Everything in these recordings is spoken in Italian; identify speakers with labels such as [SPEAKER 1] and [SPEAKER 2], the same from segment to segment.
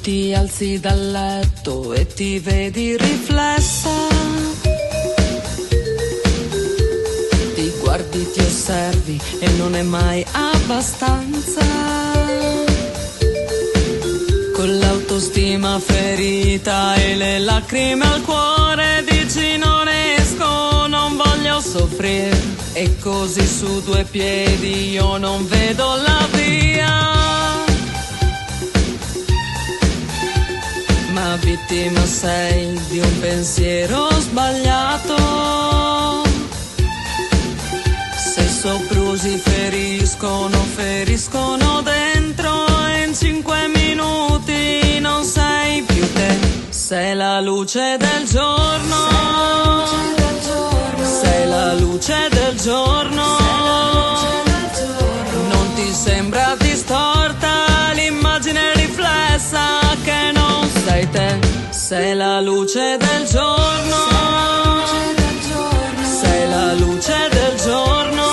[SPEAKER 1] ti alzi dal letto e ti vedi riflessa, ti guardi, ti osservi e non è mai abbastanza. Con l'autostima ferita e le lacrime al cuore dici non esco, non voglio soffrire, e così su due piedi io non vedo la via. Ma vittima sei di un pensiero sbagliato. Se soprusi feriscono dentro, e in 5 minuti non sei più te. Sei la luce del giorno, sei la luce del giorno. Non ti sembra distorta l'immagine riflessa che non sei te. Sei la luce del giorno, sei la luce del giorno.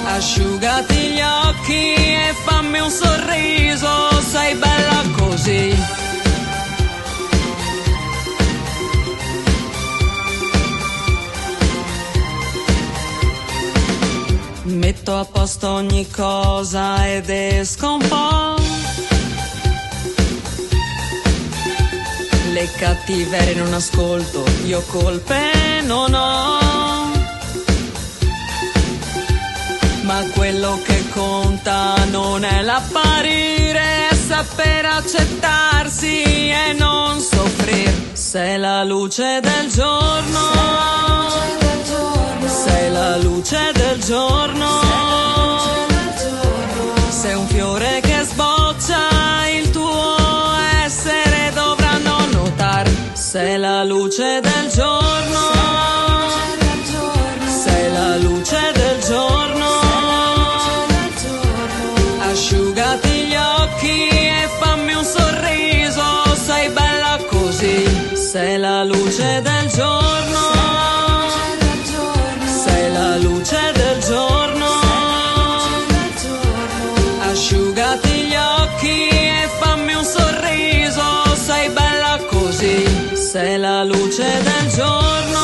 [SPEAKER 1] Asciugati gli occhi e fammi un sorriso, sei bella così. Metto a posto ogni cosa ed esco un po'. Le cattiverie non ascolto, io colpe non ho. Ma quello che conta non è l'apparire, è saper accettarsi e non soffrire. Sei la luce del giorno, sei la luce del giorno. Sei un fiore che sboccia, il tuo essere dovranno notare. Sei la luce del giorno, sei la luce del giorno. Asciugati gli occhi e fammi un sorriso, sei bella così. Sei la luce del giorno, sei la luce del giorno. Asciugati gli occhi e fammi un sorriso, sei bella così. Sei la luce del giorno.